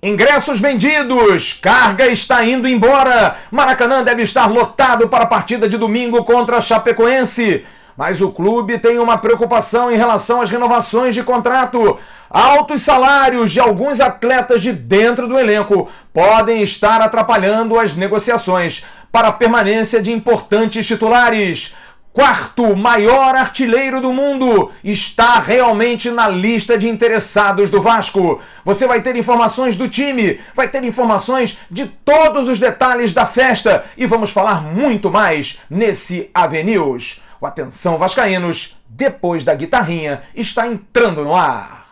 Ingressos vendidos, carga está indo embora. Maracanã deve estar lotado para a partida de domingo contra a Chapecoense. Mas o clube tem uma preocupação em relação às renovações de contrato. Altos salários de alguns atletas de dentro do elenco podem estar atrapalhando as negociações para a permanência de importantes titulares. Quarto maior artilheiro do mundo está realmente na lista de interessados do Vasco. Você vai ter informações do time, vai ter informações de todos os detalhes da festa e vamos falar muito mais nesse AVNews. O Atenção Vascaínos, depois da guitarrinha, está entrando no ar.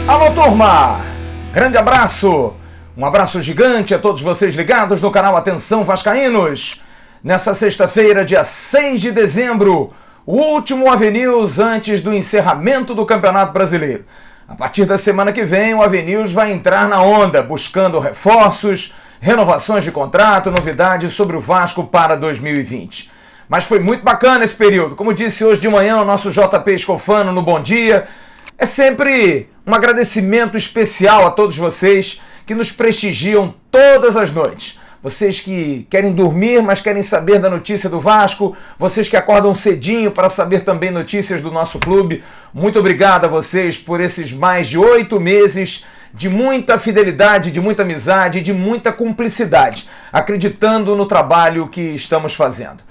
Alô, turma! Grande abraço! Um abraço gigante a todos vocês ligados no canal Atenção Vascaínos. Nessa sexta-feira, dia 6 de dezembro, o último AVNews antes do encerramento do Campeonato Brasileiro. A partir da semana que vem, o AVNews vai entrar na onda, buscando reforços, renovações de contrato, novidades sobre o Vasco para 2020. Mas foi muito bacana esse período. Como disse hoje de manhã o nosso JP Escofano no Bom Dia, é sempre um agradecimento especial a todos vocês que nos prestigiam todas as noites. Vocês que querem dormir, mas querem saber da notícia do Vasco. Vocês que acordam cedinho para saber também notícias do nosso clube. Muito obrigado a vocês por esses mais de 8 meses de muita fidelidade, de muita amizade, de muita cumplicidade, acreditando no trabalho que estamos fazendo.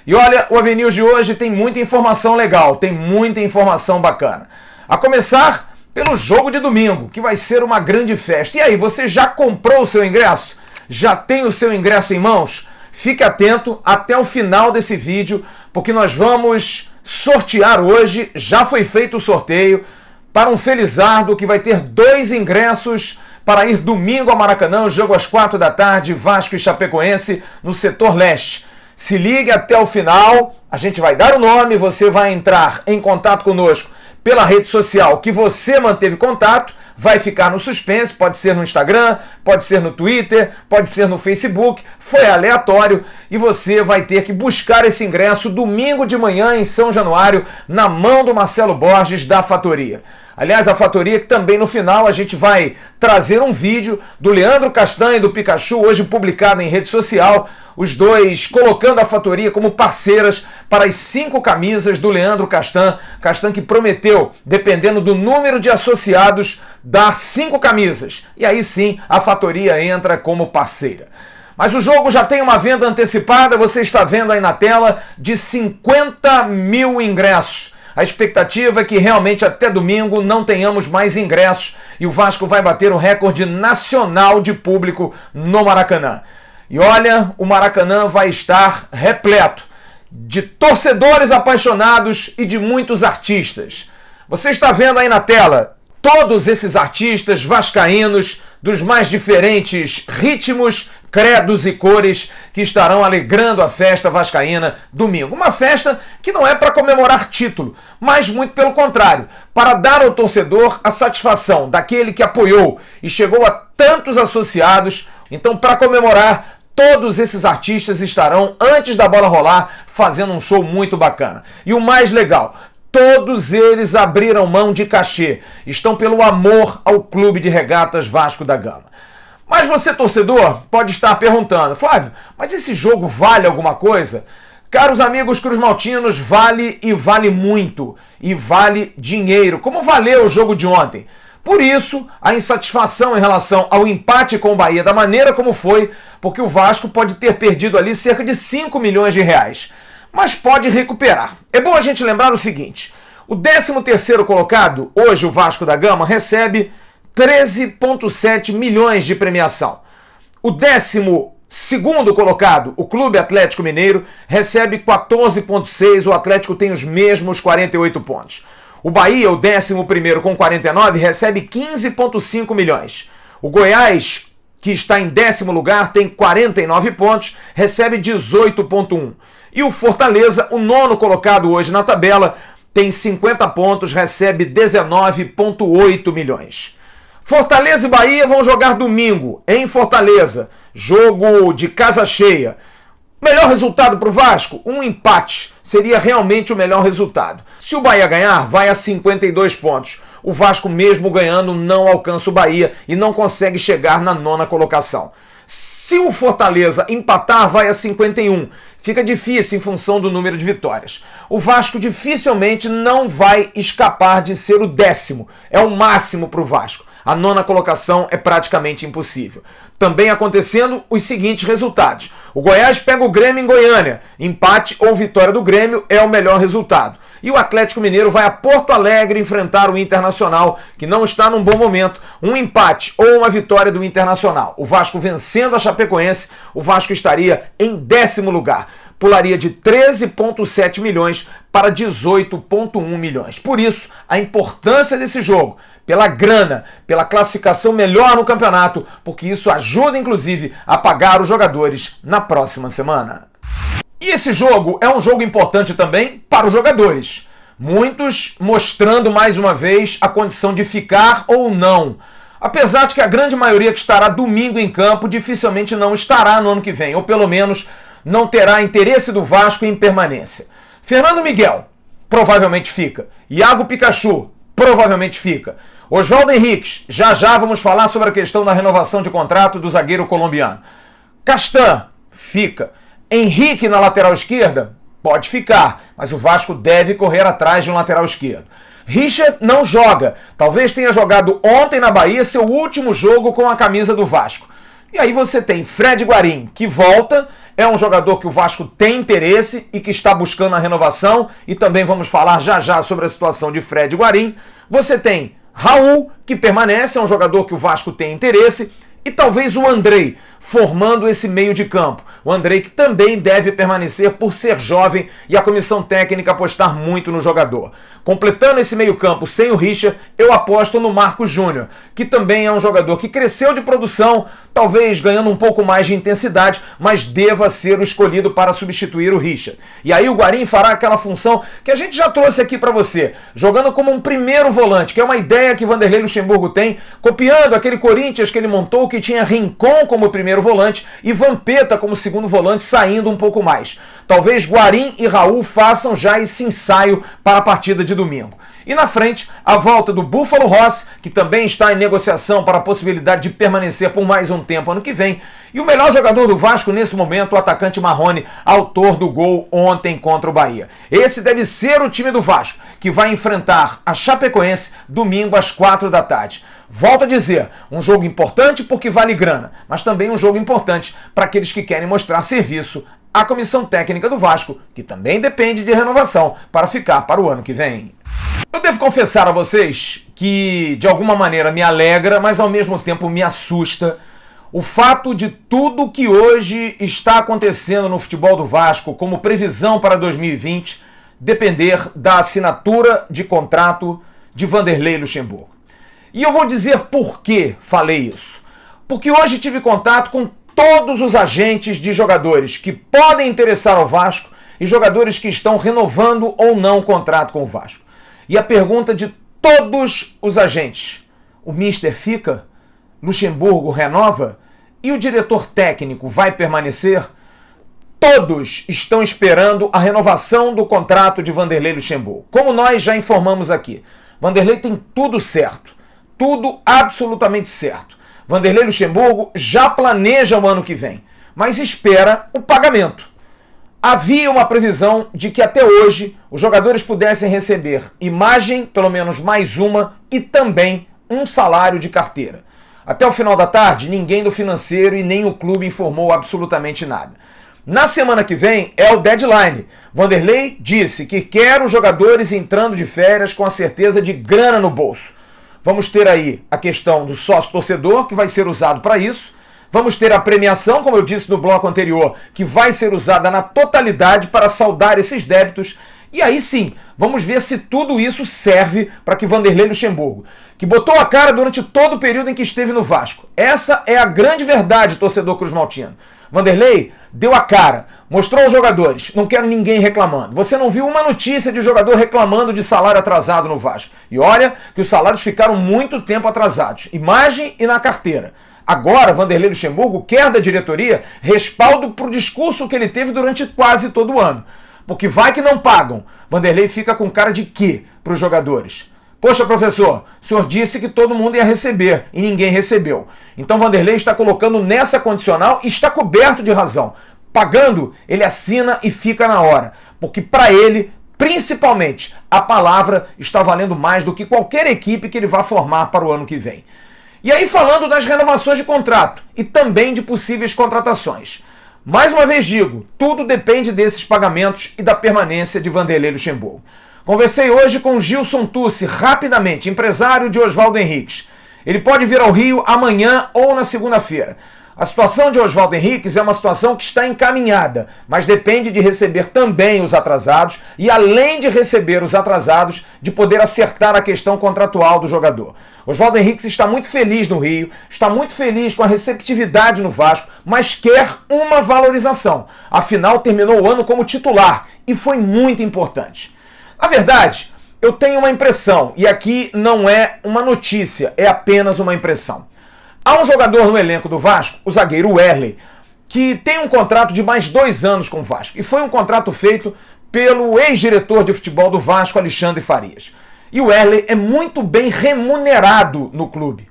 E olha, o AVNews de hoje tem muita informação legal, tem muita informação bacana. A começar pelo jogo de domingo, que vai ser uma grande festa. E aí, você já comprou o seu ingresso? Já tem o seu ingresso em mãos? Fique atento até o final desse vídeo, porque nós vamos sortear hoje, já foi feito o sorteio, para um felizardo que vai ter 2 ingressos para ir domingo ao Maracanã, o jogo às 4 da tarde, Vasco e Chapecoense, no setor leste. Se ligue até o final, a gente vai dar o nome, você vai entrar em contato conosco pela rede social que você manteve contato, vai ficar no suspense, pode ser no Instagram, pode ser no Twitter, pode ser no Facebook, foi aleatório e você vai ter que buscar esse ingresso domingo de manhã em São Januário, na mão do Marcelo Borges da Fatoria. Aliás, a Fatoria que também no final a gente vai trazer um vídeo do Leandro Castan e do Pikachu, hoje publicado em rede social, os dois colocando a Fatoria como parceiras para as 5 camisas do Leandro Castan. Castan que prometeu, dependendo do número de associados, dar 5 camisas. E aí sim a Fatoria entra como parceira. Mas o jogo já tem uma venda antecipada, você está vendo aí na tela, de 50 mil ingressos. A expectativa é que realmente até domingo não tenhamos mais ingressos e o Vasco vai bater o recorde nacional de público no Maracanã. E olha, o Maracanã vai estar repleto de torcedores apaixonados e de muitos artistas. Você está vendo aí na tela todos esses artistas vascaínos dos mais diferentes ritmos, credos e cores que estarão alegrando a festa vascaína domingo. Uma festa que não é para comemorar título, mas muito pelo contrário, para dar ao torcedor a satisfação daquele que apoiou e chegou a tantos associados. Então, para comemorar, todos esses artistas estarão, antes da bola rolar, fazendo um show muito bacana. E o mais legal, todos eles abriram mão de cachê, estão pelo amor ao Clube de Regatas Vasco da Gama. Mas você, torcedor, pode estar perguntando, Flávio, mas esse jogo vale alguma coisa? Caros amigos cruzmaltinos, vale e vale muito, e vale dinheiro, como valeu o jogo de ontem. Por isso, a insatisfação em relação ao empate com o Bahia, da maneira como foi, porque o Vasco pode ter perdido ali cerca de 5 milhões de reais. Mas pode recuperar. É bom a gente lembrar o seguinte, o 13º colocado, hoje o Vasco da Gama, recebe 13,7 milhões de premiação. O 12º colocado, o Clube Atlético Mineiro, recebe 14,6, o Atlético tem os mesmos 48 pontos. O Bahia, o 11º com 49, recebe 15,5 milhões. O Goiás, que está em 10º lugar, tem 49 pontos, recebe 18,1. E o Fortaleza, o 9º colocado hoje na tabela, tem 50 pontos, recebe 19,8 milhões. Fortaleza e Bahia vão jogar domingo em Fortaleza, jogo de casa cheia. Melhor resultado para o Vasco? Um empate seria realmente o melhor resultado. Se o Bahia ganhar, vai a 52 pontos. O Vasco, mesmo ganhando, não alcança o Bahia e não consegue chegar na 9ª colocação. Se o Fortaleza empatar, vai a 51. Fica difícil em função do número de vitórias. O Vasco dificilmente não vai escapar de ser o 10º. É o máximo para o Vasco. A 9ª colocação é praticamente impossível. Também acontecendo os seguintes resultados. O Goiás pega o Grêmio em Goiânia. Empate ou vitória do Grêmio é o melhor resultado. E o Atlético Mineiro vai a Porto Alegre enfrentar o Internacional, que não está num bom momento. Um empate ou uma vitória do Internacional. O Vasco vencendo a Chapecoense, o Vasco estaria em 10º lugar. Pularia de 13,7 milhões para 18,1 milhões. Por isso, a importância desse jogo, pela grana, pela classificação melhor no campeonato, porque isso ajuda, inclusive, a pagar os jogadores na próxima semana. E esse jogo é um jogo importante também para os jogadores. Muitos mostrando mais uma vez a condição de ficar ou não. Apesar de que a grande maioria que estará domingo em campo dificilmente não estará no ano que vem, ou pelo menos não terá interesse do Vasco em permanência. Fernando Miguel provavelmente fica. Iago Pikachu provavelmente fica. Oswaldo Henriques, já vamos falar sobre a questão da renovação de contrato do zagueiro colombiano. Castan fica. Henrique na lateral esquerda pode ficar, mas o Vasco deve correr atrás de um lateral esquerdo. Richard não joga. Talvez tenha jogado ontem na Bahia seu último jogo com a camisa do Vasco. E aí você tem Fred Guarim, que volta, é um jogador que o Vasco tem interesse e que está buscando a renovação, e também vamos falar já sobre a situação de Fred Guarim. Você tem Raul, que permanece, é um jogador que o Vasco tem interesse, e talvez o Andrei, formando esse meio de campo. O Andrei que também deve permanecer por ser jovem e a comissão técnica apostar muito no jogador. Completando esse meio campo sem o Richard, eu aposto no Marcos Júnior, que também é um jogador que cresceu de produção, talvez ganhando um pouco mais de intensidade, mas deva ser o escolhido para substituir o Richard. E aí o Guarim fará aquela função que a gente já trouxe aqui para você, jogando como um primeiro volante, que é uma ideia que Vanderlei Luxemburgo tem, copiando aquele Corinthians que ele montou, que tinha Rincon como primeiro volante e Vampeta como segundo volante, saindo um pouco mais. Talvez Guarim e Raul façam já esse ensaio para a partida de domingo. E na frente, a volta do Búfalo Rossi, que também está em negociação para a possibilidade de permanecer por mais um tempo ano que vem. E o melhor jogador do Vasco nesse momento, o atacante Marrone, autor do gol ontem contra o Bahia. Esse deve ser o time do Vasco, que vai enfrentar a Chapecoense domingo às 4 da tarde. Volto a dizer, um jogo importante porque vale grana, mas também um jogo importante para aqueles que querem mostrar serviço à comissão técnica do Vasco, que também depende de renovação para ficar para o ano que vem. Eu devo confessar a vocês que, de alguma maneira, me alegra, mas ao mesmo tempo me assusta o fato de tudo que hoje está acontecendo no futebol do Vasco como previsão para 2020 depender da assinatura de contrato de Vanderlei Luxemburgo. E eu vou dizer por que falei isso. Porque hoje tive contato com todos os agentes de jogadores que podem interessar ao Vasco e jogadores que estão renovando ou não o contrato com o Vasco. E a pergunta de todos os agentes: o Mister fica? Luxemburgo renova? E o diretor técnico vai permanecer? Todos estão esperando a renovação do contrato de Vanderlei Luxemburgo. Como nós já informamos aqui, Vanderlei tem tudo certo. Tudo absolutamente certo. Vanderlei Luxemburgo já planeja o ano que vem, mas espera o pagamento. Havia uma previsão de que até hoje os jogadores pudessem receber imagem, pelo menos mais uma, e também um salário de carteira. Até o final da tarde, ninguém do financeiro e nem o clube informou absolutamente nada. Na semana que vem é o deadline. Vanderlei disse que quer os jogadores entrando de férias com a certeza de grana no bolso. Vamos ter aí a questão do sócio-torcedor, que vai ser usado para isso. Vamos ter a premiação, como eu disse no bloco anterior, que vai ser usada na totalidade para saldar esses débitos. E aí sim, vamos ver se tudo isso serve para que Vanderlei Luxemburgo, que botou a cara durante todo o período em que esteve no Vasco. Essa é a grande verdade, torcedor cruzmaltino. Vanderlei deu a cara, mostrou aos jogadores, não quero ninguém reclamando. Você não viu uma notícia de jogador reclamando de salário atrasado no Vasco. E olha que os salários ficaram muito tempo atrasados, imagem e na carteira. Agora, Vanderlei Luxemburgo quer da diretoria respaldo para o discurso que ele teve durante quase todo o ano. Porque vai que não pagam. Vanderlei fica com cara de quê para os jogadores? Poxa, professor, o senhor disse que todo mundo ia receber e ninguém recebeu. Então Vanderlei está colocando nessa condicional e está coberto de razão. Pagando, ele assina e fica na hora. Porque para ele, principalmente, a palavra está valendo mais do que qualquer equipe que ele vá formar para o ano que vem. E aí falando das renovações de contrato e também de possíveis contratações. Mais uma vez digo, tudo depende desses pagamentos e da permanência de Vanderlei Luxemburgo. Conversei hoje com Gilson Tucci, rapidamente, empresário de Oswaldo Henriques. Ele pode vir ao Rio amanhã ou na segunda-feira. A situação de Oswaldo Henriques é uma situação que está encaminhada, mas depende de receber também os atrasados e, além de receber os atrasados, de poder acertar a questão contratual do jogador. Oswaldo Henriques está muito feliz no Rio, está muito feliz com a receptividade no Vasco, mas quer uma valorização. Afinal, terminou o ano como titular e foi muito importante. Na verdade, eu tenho uma impressão, e aqui não é uma notícia, é apenas uma impressão. Há um jogador no elenco do Vasco, o zagueiro Werley, que tem um contrato de mais 2 anos com o Vasco. E foi um contrato feito pelo ex-diretor de futebol do Vasco, Alexandre Farias. E o Werley é muito bem remunerado no clube.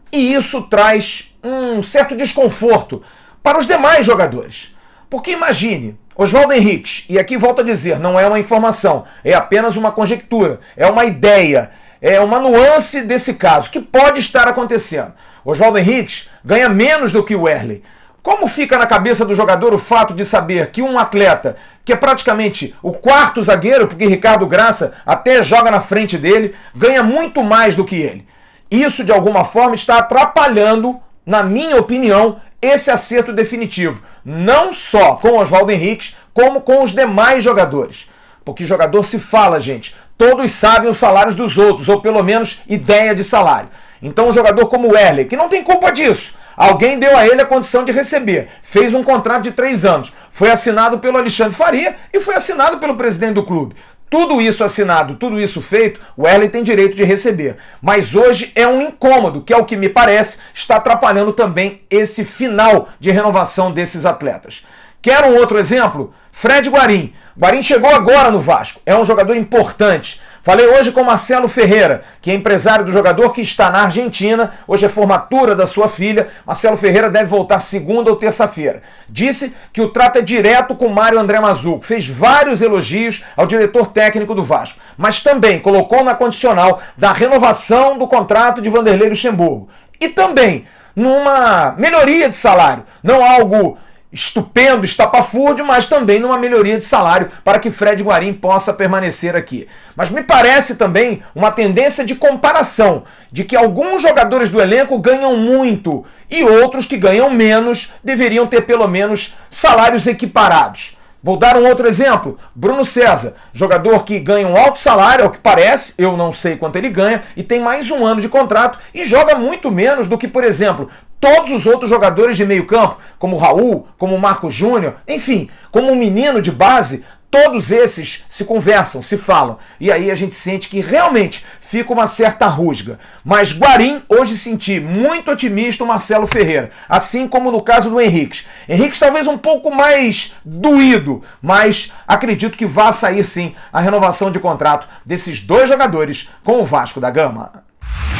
E isso traz um certo desconforto para os demais jogadores. Porque imagine, Oswaldo Henriques, e aqui volto a dizer, não é uma informação, é apenas uma conjectura, é uma ideia, é uma nuance desse caso, que pode estar acontecendo. Oswaldo Henriques ganha menos do que o Werley. Como fica na cabeça do jogador o fato de saber que um atleta, que é praticamente o 4º zagueiro, porque Ricardo Graça até joga na frente dele, ganha muito mais do que ele? Isso, de alguma forma, está atrapalhando, na minha opinião, esse acerto definitivo. Não só com Oswaldo Henriques, como com os demais jogadores. Porque jogador se fala, gente. Todos sabem os salários dos outros, ou pelo menos ideia de salário. Então um jogador como o Werley, que não tem culpa disso, alguém deu a ele a condição de receber, fez um contrato de 3 anos, foi assinado pelo Alexandre Faria e foi assinado pelo presidente do clube. Tudo isso assinado, tudo isso feito, o Werley tem direito de receber. Mas hoje é um incômodo, que é o que me parece, está atrapalhando também esse final de renovação desses atletas. Quer um outro exemplo? Fred Guarim. Guarim chegou agora no Vasco, é um jogador importante. Falei hoje com Marcelo Ferreira, que é empresário do jogador que está na Argentina, hoje é formatura da sua filha. Marcelo Ferreira deve voltar segunda ou terça-feira. Disse que o trato é direto com Mário André Mazzucco, fez vários elogios ao diretor técnico do Vasco, mas também colocou na condicional da renovação do contrato de Vanderlei Luxemburgo. E também numa melhoria de salário, não algo estupendo, estapafúrdio, mas também numa melhoria de salário para que Fred Guarim possa permanecer aqui. Mas me parece também uma tendência de comparação, de que alguns jogadores do elenco ganham muito e outros que ganham menos deveriam ter pelo menos salários equiparados. Vou dar um outro exemplo, Bruno César, jogador que ganha um alto salário, ao que parece, eu não sei quanto ele ganha, e tem mais 1 ano de contrato e joga muito menos do que, por exemplo, todos os outros jogadores de meio campo, como o Raul, como o Marcos Júnior, enfim, como um menino de base. Todos esses se conversam, se falam, e aí a gente sente que realmente fica uma certa rusga. Mas Guarim, hoje senti muito otimista o Marcelo Ferreira, assim como no caso do Henriques. Henriques talvez um pouco mais doído, mas acredito que vai sair sim a renovação de contrato desses 2 jogadores com o Vasco da Gama.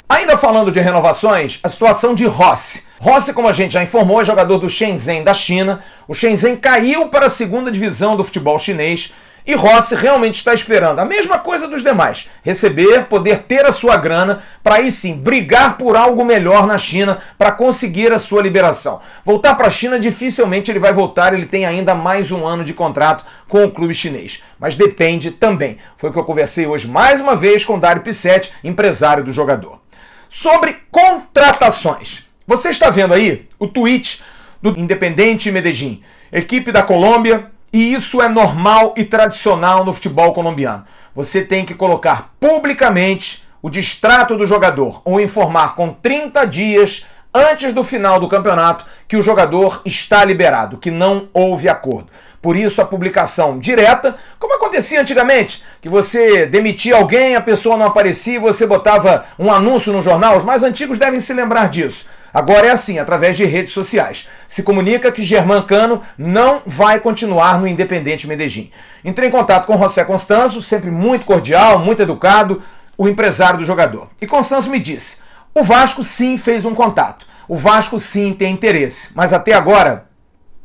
Ainda falando de renovações, a situação de Rossi. Rossi, como a gente já informou, é jogador do Shenzhen da China. O Shenzhen caiu para a 2ª divisão do futebol chinês e Rossi realmente está esperando a mesma coisa dos demais. Receber, poder ter a sua grana, para aí sim brigar por algo melhor na China, para conseguir a sua liberação. Voltar para a China, dificilmente ele vai voltar, ele tem ainda mais 1 ano de contrato com o clube chinês. Mas depende também. Foi o que eu conversei hoje mais uma vez com Dário Pissetti, empresário do jogador. Sobre contratações. Você está vendo aí o tweet do Independiente Medellín, equipe da Colômbia, e isso é normal e tradicional no futebol colombiano. Você tem que colocar publicamente o distrato do jogador ou informar com 30 dias antes do final do campeonato que o jogador está liberado, que não houve acordo. Por isso a publicação direta, como acontecia antigamente, que você demitia alguém, a pessoa não aparecia e você botava um anúncio no jornal. Os mais antigos devem se lembrar disso. Agora é assim, através de redes sociais. Se comunica que Germancano não vai continuar no Independente Medellín. Entrei em contato com José Constanzo, sempre muito cordial, muito educado, o empresário do jogador. E Constanzo me disse, o Vasco sim fez um contato. O Vasco sim tem interesse, mas até agora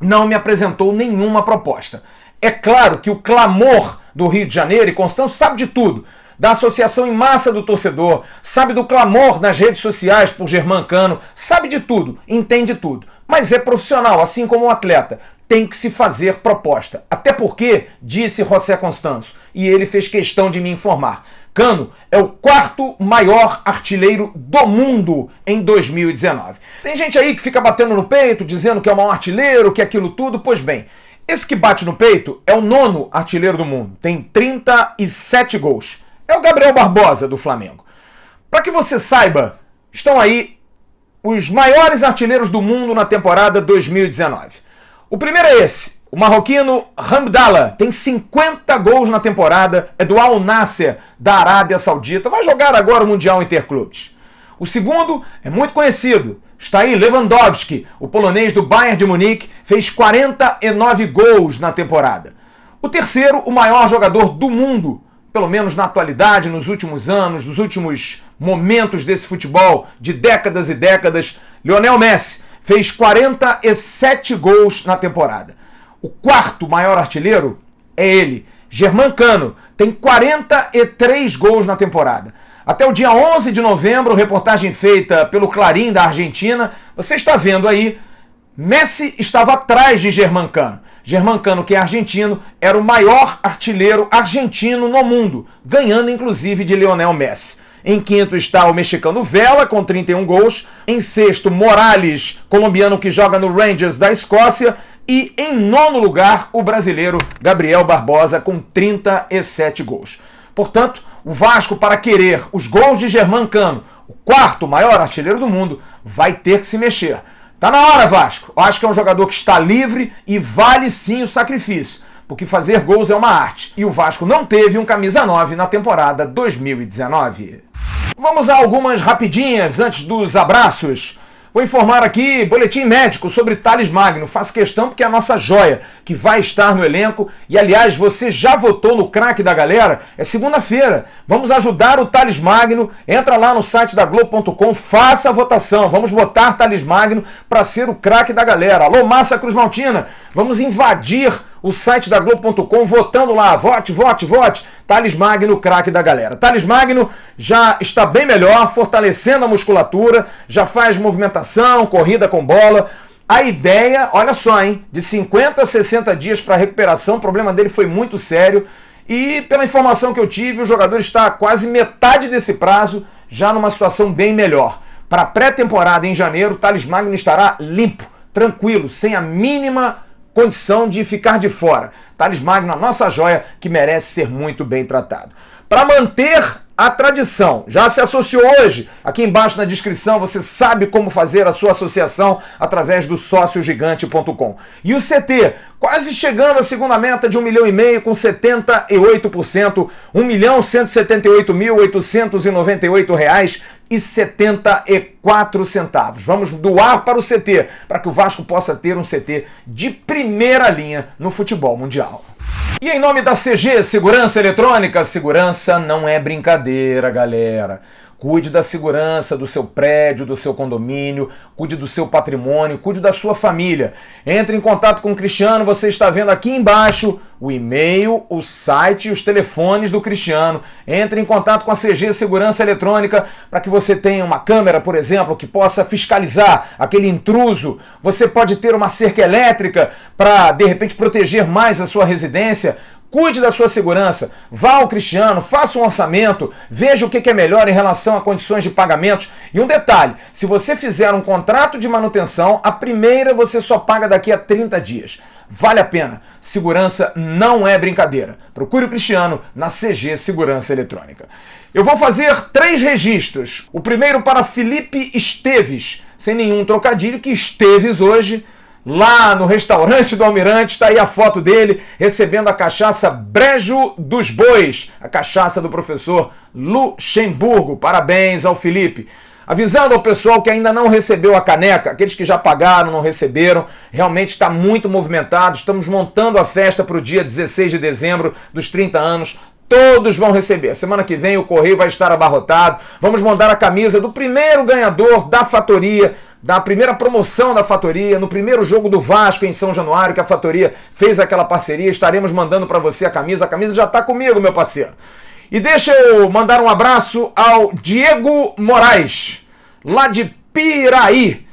não me apresentou nenhuma proposta. É claro que o clamor do Rio de Janeiro, e Constanzo sabe de tudo, da associação em massa do torcedor, sabe do clamor nas redes sociais por Germancano, sabe de tudo, entende tudo, mas é profissional, assim como um atleta. Tem que se fazer proposta. Até porque, disse José Constanzo, e ele fez questão de me informar, Cano é o 4º maior artilheiro do mundo em 2019. Tem gente aí que fica batendo no peito, dizendo que é o maior artilheiro, que é aquilo tudo. Pois bem, esse que bate no peito é o 9º artilheiro do mundo. Tem 37 gols. É o Gabriel Barbosa, do Flamengo. Para que você saiba, estão aí os maiores artilheiros do mundo na temporada 2019. O primeiro é esse. O marroquino Hamdallah tem 50 gols na temporada, é do Al Nassr da Arábia Saudita, vai jogar agora o Mundial Interclubes. O segundo é muito conhecido, está aí Lewandowski, o polonês do Bayern de Munique, fez 49 gols na temporada. O terceiro, o maior jogador do mundo, pelo menos na atualidade, nos últimos anos, nos últimos momentos desse futebol de décadas e décadas, Lionel Messi, fez 47 gols na temporada. O 4º maior artilheiro é ele, Germancano, tem 43 gols na temporada. Até o dia 11 de novembro, reportagem feita pelo Clarim da Argentina, você está vendo aí, Messi estava atrás de Germancano. Germancano, que é argentino, era o maior artilheiro argentino no mundo, ganhando inclusive de Lionel Messi. Em quinto está o mexicano Vela, com 31 gols. Em sexto, Morales, colombiano que joga no Rangers da Escócia. E em nono lugar, o brasileiro Gabriel Barbosa, com 37 gols. Portanto, o Vasco, para querer os gols de Germancano, o 4º maior artilheiro do mundo, vai ter que se mexer. Tá na hora, Vasco. Eu acho que é um jogador que está livre e vale sim o sacrifício, porque fazer gols é uma arte. E o Vasco não teve um camisa 9 na temporada 2019. Vamos a algumas rapidinhas antes dos abraços. Vou informar aqui, boletim médico sobre Thales Magno. Faço questão porque é a nossa joia, que vai estar no elenco. E, aliás, você já votou no craque da galera? É segunda-feira. Vamos ajudar o Thales Magno. Entra lá no site da Globo.com, faça a votação. Vamos botar Thales Magno para ser o craque da galera. Alô, Massa Cruz Maltina. Vamos invadir o site da Globo.com, votando lá, vote, vote, vote, Thales Magno, craque da galera. Thales Magno já está bem melhor, fortalecendo a musculatura, já faz movimentação, corrida com bola. A ideia, olha só, hein, de 50 a 60 dias para recuperação, o problema dele foi muito sério e, pela informação que eu tive, o jogador está quase metade desse prazo, já numa situação bem melhor. Para a pré-temporada em janeiro, Thales Magno estará limpo, tranquilo, sem a mínima condição de ficar de fora. Thales Magno, a nossa joia, que merece ser muito bem tratado. Para manter a tradição, já se associou hoje? Aqui embaixo na descrição você sabe como fazer a sua associação através do sociogigante.com. E o CT, quase chegando à segunda meta de 1,5 milhão com 78%, R$ 1.178.898,74. Vamos doar para o CT, para que o Vasco possa ter um CT de primeira linha no futebol mundial. E em nome da CG Segurança Eletrônica, segurança não é brincadeira, galera. Cuide da segurança do seu prédio, do seu condomínio, cuide do seu patrimônio, cuide da sua família. Entre em contato com o Cristiano, você está vendo aqui embaixo o e-mail, o site e os telefones do Cristiano. Entre em contato com a CG Segurança Eletrônica para que você tenha uma câmera, por exemplo, que possa fiscalizar aquele intruso. Você pode ter uma cerca elétrica para, de repente, proteger mais a sua residência. Cuide da sua segurança, vá ao Cristiano, faça um orçamento, veja o que é melhor em relação a condições de pagamentos. E um detalhe, se você fizer um contrato de manutenção, a primeira você só paga daqui a 30 dias. Vale a pena. Segurança não é brincadeira. Procure o Cristiano na CG Segurança Eletrônica. Eu vou fazer 3 registros. O primeiro para Felipe Esteves, sem nenhum trocadilho, que Esteves hoje lá no restaurante do Almirante. Está aí a foto dele recebendo a cachaça Brejo dos Bois, a cachaça do professor Luxemburgo. Parabéns ao Felipe. Avisando ao pessoal que ainda não recebeu a caneca, aqueles que já pagaram, não receberam, realmente está muito movimentado. Estamos montando a festa para o dia 16 de dezembro dos 30 anos. Todos vão receber. Semana que vem o correio vai estar abarrotado. Vamos mandar a camisa do primeiro ganhador da Fatoria, da primeira promoção da Fatoria, no primeiro jogo do Vasco em São Januário, que a Fatoria fez aquela parceria. Estaremos mandando para você a camisa já está comigo, meu parceiro. E deixa eu mandar um abraço ao Diego Moraes, lá de Piraí.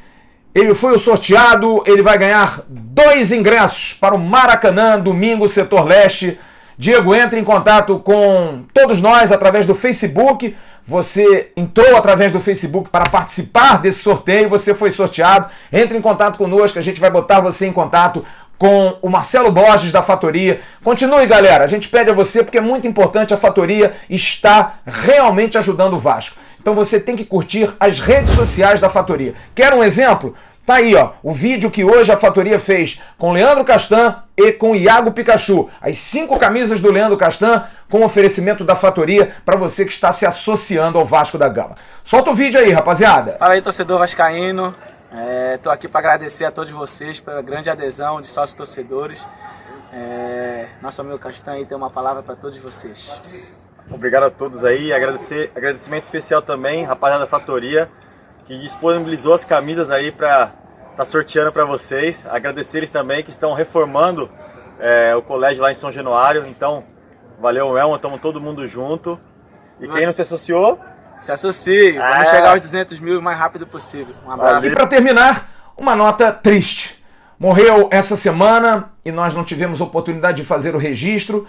Ele foi o sorteado, ele vai ganhar 2 ingressos para o Maracanã, domingo, setor leste. Diego, entre em contato com todos nós através do Facebook. Você entrou através do Facebook para participar desse sorteio, você foi sorteado. Entre em contato conosco, a gente vai botar você em contato com o Marcelo Borges da Fatoria. Continue, galera, a gente pede a você porque é muito importante, a Fatoria está realmente ajudando o Vasco. Então você tem que curtir as redes sociais da Fatoria. Quer um exemplo? Tá aí, ó, o vídeo que hoje a Fatoria fez com Leandro Castan e com Iago Pikachu. As 5 camisas do Leandro Castan com oferecimento da Fatoria para você que está se associando ao Vasco da Gama. Solta o vídeo aí, rapaziada. Fala aí, torcedor vascaíno. Tô aqui para agradecer a todos vocês pela grande adesão de sócios torcedores. Nosso amigo Castan aí tem uma palavra para todos vocês. Obrigado a todos aí, agradecimento especial também, rapaziada da Fatoria, que disponibilizou as camisas aí para estar sorteando para vocês. Agradecer eles também que estão reformando o colégio lá em São Januário. Então, valeu, Elma, estamos todo mundo junto. E quem não se associou? Se associe, vamos chegar aos 200 mil o mais rápido possível. Um abraço. E para terminar, uma nota triste. Morreu essa semana e nós não tivemos oportunidade de fazer o registro.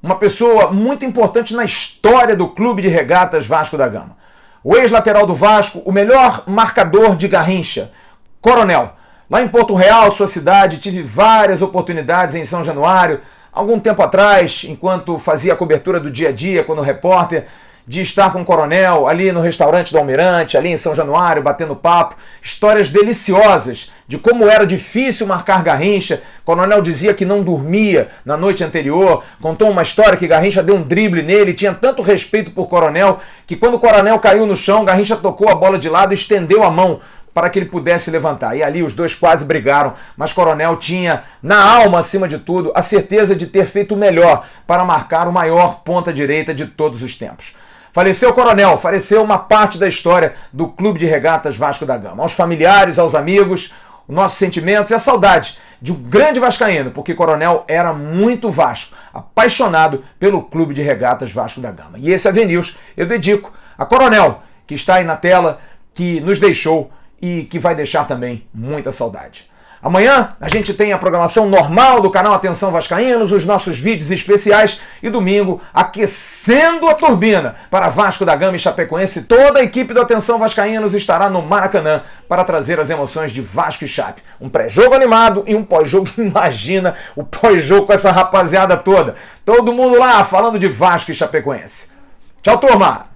Uma pessoa muito importante na história do Clube de Regatas Vasco da Gama. O ex-lateral do Vasco, o melhor marcador de Garrincha, Coronel. Lá em Porto Real, sua cidade, tive várias oportunidades em São Januário. Algum tempo atrás, enquanto fazia a cobertura do dia a dia, quando repórter, de estar com o Coronel ali no restaurante do Almirante, ali em São Januário, batendo papo. Histórias deliciosas de como era difícil marcar Garrincha. Coronel dizia que não dormia na noite anterior. Contou uma história que Garrincha deu um drible nele. Tinha tanto respeito por Coronel que quando o Coronel caiu no chão, Garrincha tocou a bola de lado e estendeu a mão para que ele pudesse levantar. E ali os dois quase brigaram, mas Coronel tinha na alma, acima de tudo, a certeza de ter feito o melhor para marcar o maior ponta-direita de todos os tempos. Faleceu o Coronel, faleceu uma parte da história do Clube de Regatas Vasco da Gama. Aos familiares, aos amigos, os nossos sentimentos e a saudade de um grande vascaíno, porque Coronel era muito Vasco, apaixonado pelo Clube de Regatas Vasco da Gama. E esse Avenils eu dedico a Coronel, que está aí na tela, que nos deixou e que vai deixar também muita saudade. Amanhã a gente tem a programação normal do canal Atenção Vascaínos, os nossos vídeos especiais e domingo aquecendo a turbina para Vasco da Gama e Chapecoense. Toda a equipe do Atenção Vascaínos estará no Maracanã para trazer as emoções de Vasco e Chape. Um pré-jogo animado e um pós-jogo. Imagina o pós-jogo com essa rapaziada toda. Todo mundo lá falando de Vasco e Chapecoense. Tchau, turma!